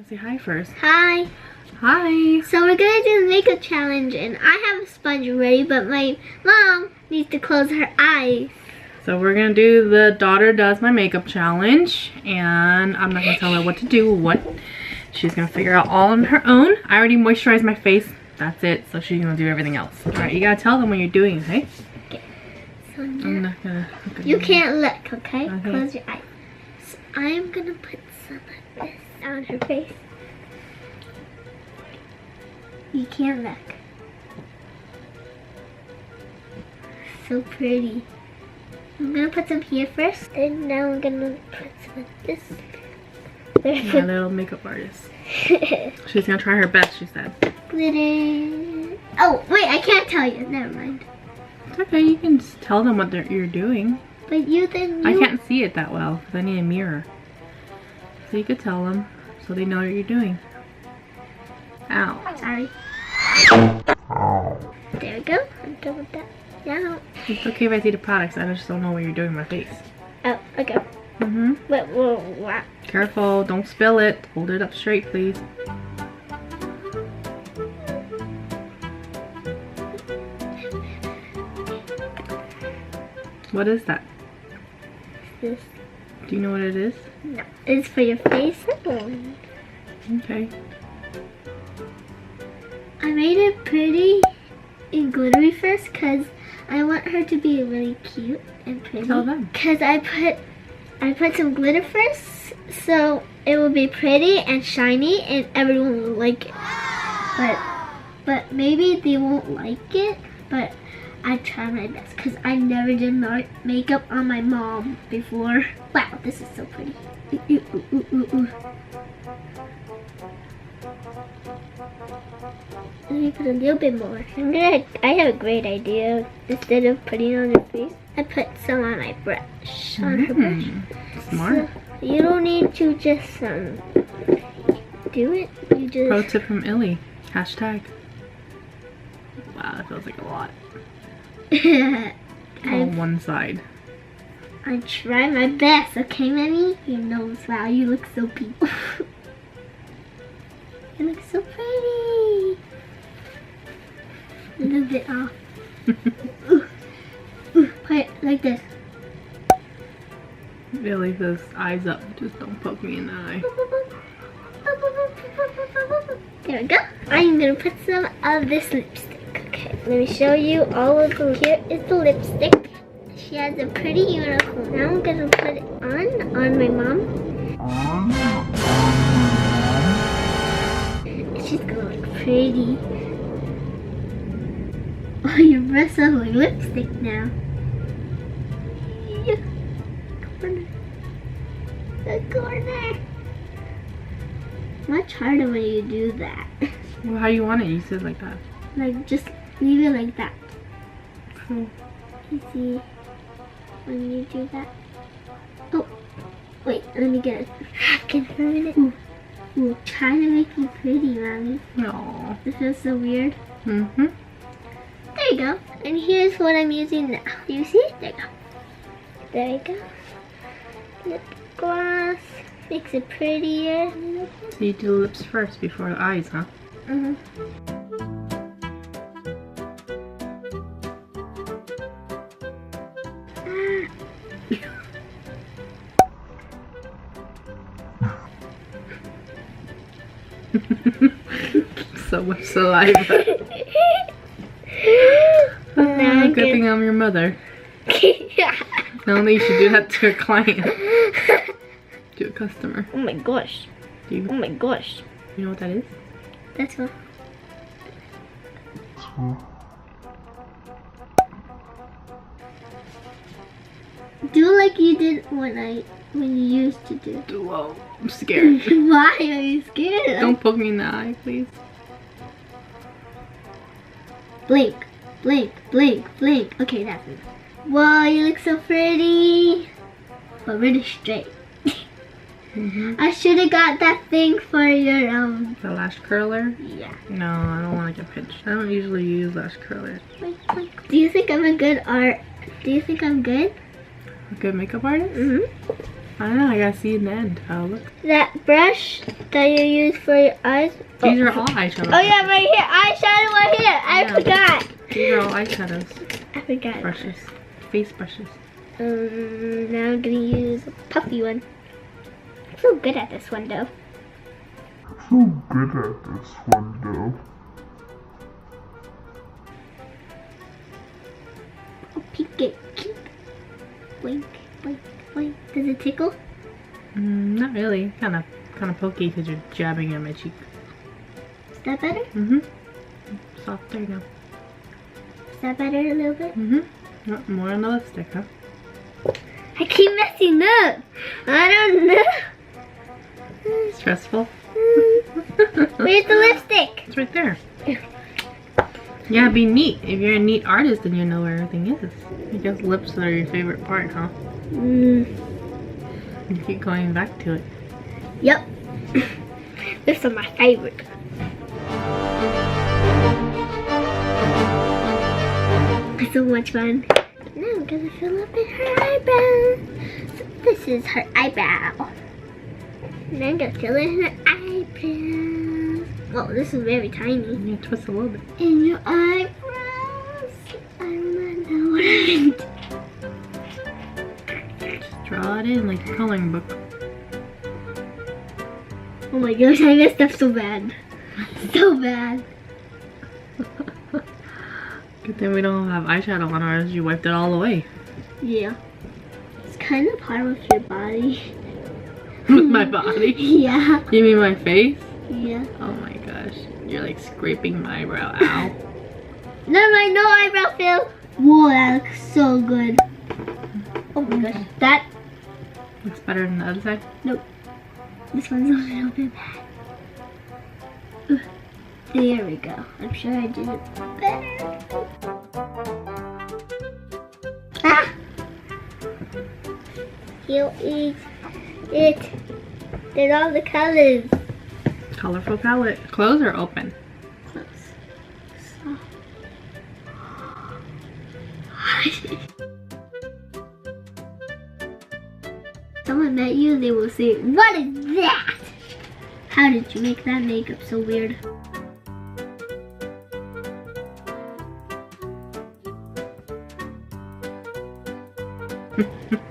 Say hi first. Hi. Hi. So we're gonna do the makeup challenge, and I have a sponge ready, but my mom needs to close her eyes. So we're gonna do the daughter does my makeup challenge, and I'm not gonna tell her what to do, she's gonna figure out all on her own. I already moisturized my face. That's it. So she's gonna do everything else. All right, you gotta tell them what you're doing, okay? Okay. So now, I'm not gonna. Okay. you can't look, okay? Okay. Close your eyes. So I'm gonna put some of this on her face. You can't look. So pretty. I'm gonna put some here first, and now I'm gonna put some of this. My little makeup artist. She's gonna try her best, she said. Glitter. Oh, wait, I can't tell you. Never mind. It's okay, you can just tell them what you're doing. But I can't see it that well, because I need a mirror. So you could tell them, so they know what you're doing. Ow. Sorry. There we go. I'm done with that. Now. It's okay if I see the products, I just don't know what you're doing with my face. Oh, okay. Wait, whoa. Careful, don't spill it. Hold it up straight, please. What is that? This. Do you know what it is? No, it's for your face. Okay. I made it pretty and glittery first because I want her to be really cute and pretty. Tell them. Because I put some glitter first, so it will be pretty and shiny and everyone will like it. But maybe they won't like it, but I try my best because I never did makeup on my mom before. Wow, this is so pretty. Let me put a little bit more. I have a great idea. Instead of putting it on her face, I put some on my brush. On her brush. Smart. So you don't need to just do it. You just. Pro tip from Illy. Hashtag. Wow, that feels like a lot. On one side. I try my best, okay, Mommy? Your nose, wow, you look so beautiful. You look so pretty. A little bit off. Put it like this. Illy says, eyes up, just don't poke me in the eye. There we go. I'm gonna put some of this lipstick. Okay, let me show you all of them. Here is the lipstick. She has a pretty unicorn. Now I'm gonna put it on my mom. She's gonna look pretty. Oh, your breasts are like lipstick now. Yeah. Corner. The corner. Much harder when you do that. Well, how you want it? You said like that. Like, just leave it like that. Cool. You see when you do that. Oh, wait, let me get a napkin for a minute. Ooh, try to make me pretty, Mommy. No. This feels so weird. Mm-hmm. There you go. And here's what I'm using now. Do you see it? There you go. There you go. Lip gloss. Makes it prettier. So you do the lips first before the eyes, huh? Mm-hmm. So much saliva. Good thing I'm your mother. Yeah. Only you should do that to a client. To a customer. Oh my gosh. Do you? Oh my gosh. You know what that is? That's what. Do like you did when you used to do. Whoa, I'm scared. Why are you scared? Don't poke me in the eye, please. Blink, blink, blink, blink. Okay, that's it. Whoa, you look so pretty. But really straight. I should have got that thing for your The lash curler? Yeah. No, I don't want to get pinched. I don't usually use lash curlers. Do you think I'm a good art? Do you think I'm good? A good makeup artist? Mm-hmm. I don't know, I gotta see in the end how it looks. That brush that you use for your eyes. These are all eyeshadows. Oh yeah, right here. Eyeshadow right here. I forgot. These are all eyeshadows. I forgot. Brushes. Face brushes. Now I'm gonna use a puffy one. I'm so good at this one though. Oh, peek it. Peek. Blink, blink, blink. Does it tickle? Not really. Kind of pokey because you're jabbing it in my cheek. Is that better? Soft. There you go. Is that better a little bit? Oh, more on the lipstick, huh? I keep messing up. I don't know. Stressful. Where's the lipstick? It's right there. Yeah, be neat. If you're a neat artist, then you know where everything is. I guess lips are your favorite part, huh? You keep going back to it. Yep. Lips are my favorite. It's so much fun. Now I'm gonna fill up in her eyebrow. So this is her eyebrow. And I'm gonna fill in her eyebrows. Oh, this is very tiny. You twist a little bit. In your eyebrows. I don't know what I mean. Just draw it in like a coloring book. Oh my gosh, I messed up so bad. So bad. Good thing we don't have eyeshadow on ours. You wiped it all away. Yeah. It's kind of hard with your body. With my body? Yeah. You mean my face? Yeah. Oh my gosh. You're like scraping my eyebrow. Ow. No eyebrow fill. Whoa, that looks so good. Oh my gosh. That. Looks better than the other side? Nope. This one's a little bit bad. There we go. I'm sure I did it better. Ah! He'll eat it. There's all the colors. Colorful palette. Close or open? Close. Someone met you, they will say, "What is that? How did you make that makeup so weird?"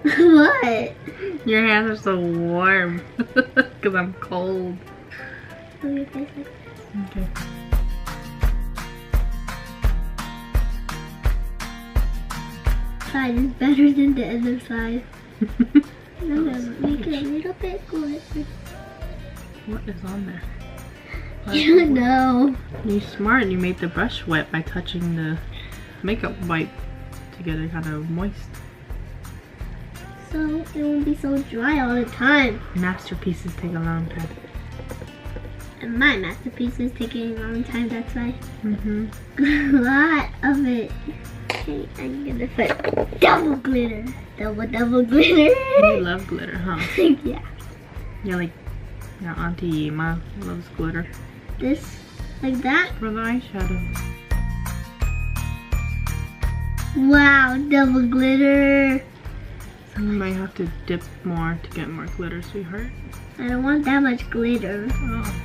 What? Your hands are so warm. Because I'm cold. Move your face like this. Okay. Side is better than the other side. I'm gonna make it a little bit glitter. What is on there? You don't know. You're smart. You made the brush wet by touching the makeup wipe to get it kind of moist. So it won't be so dry all the time. Masterpieces take a long time. And my masterpiece is taking a long time, that's why. Mm-hmm. A lot of it. Okay, I'm gonna put double glitter. Double glitter. You love glitter, huh? Yeah. Yeah, like your Auntie Ema loves glitter. This, like that. For the eyeshadow. Wow, double glitter. So you might have to dip more to get more glitter, sweetheart. I don't want that much glitter. Oh.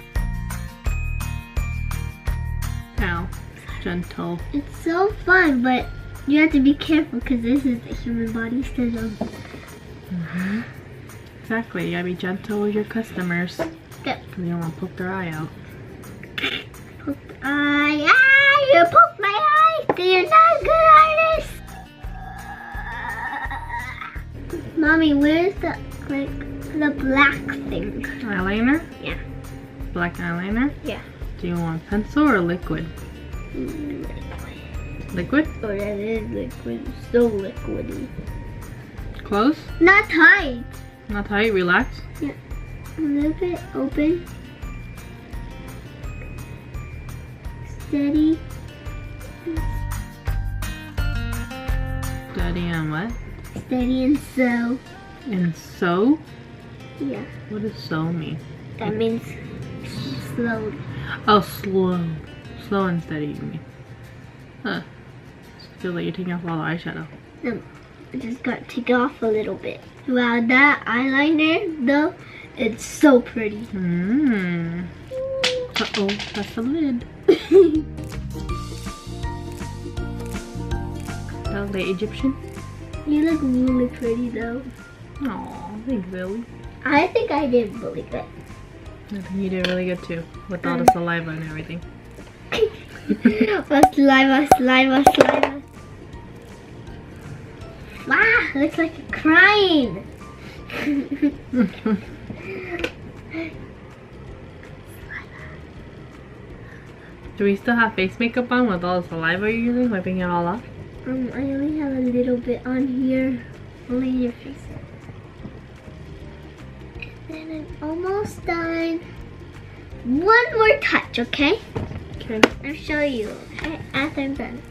Ow. Gentle. It's so fun, but you have to be careful because this is the human body syndrome. Mm-hmm. Exactly. You gotta be gentle with your customers. Yep. Because you don't want to poke their eye out. Poke the eye. Ah, you poked my eye. You're not a good artist. Mommy, where's the black thing? Eyeliner? Yeah. Black eyeliner? Yeah. Do you want pencil or liquid? Liquid? Oh, that is liquid. So liquidy. Close? Not tight. Not tight? Relax? Yeah. A little bit open. Steady. Steady and what? Steady and so. And so? Yeah. What does so mean? That means slow. Oh, slow. Slow and steady, you mean. Huh. I feel like you're taking off all the eyeshadow. No, I just got to take off a little bit. Wow, that eyeliner though, it's so pretty. Uh-oh, that's the lid. That was the Egyptian. You look really pretty though. Aw, thanks, Lily. I think I did really good. I think you did really good too, with all the saliva and everything. Saliva, saliva, saliva. Wow, looks like you're crying. Do we still have face makeup on with all the saliva you're using, wiping it all off? I only have a little bit on here, only in your face. And then I'm almost done. One more touch, okay? Okay. I'll show you after I'm done.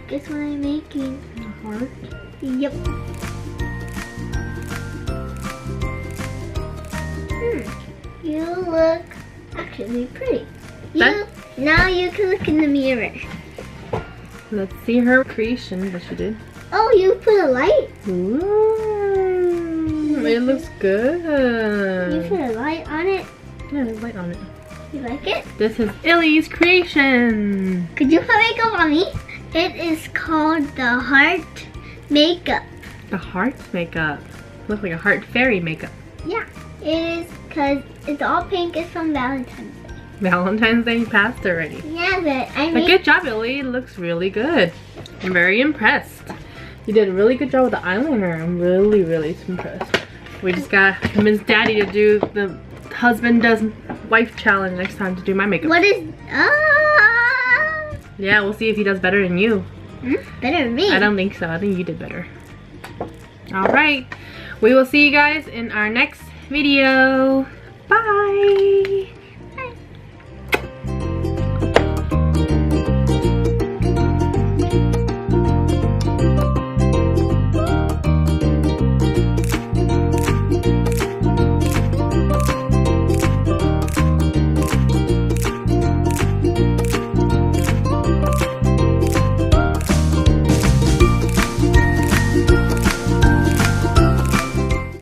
Guess what I'm making? A heart. Yep. You look actually pretty. Now you can look in the mirror. Let's see her creation that she did. Oh, you put a light? Ooh, it looks good. You put a light on it? Yeah, there's light on it. You like it? This is Illy's creation. Could you put makeup on me? It is called the heart makeup. The heart makeup. Looks like a heart fairy makeup. Yeah, it is because it's all pink. It's from Valentine's Day. Valentine's Day passed already. Yeah, but I But made... good job, Illy. It looks really good. I'm very impressed. You did a really good job with the eyeliner. I'm really, really impressed. We just got Miss Daddy to do the husband does wife challenge next time to do my makeup. What is... Yeah, we'll see if he does better than you. Better than me. I don't think so. I think you did better. Alright. We will see you guys in our next video. Bye.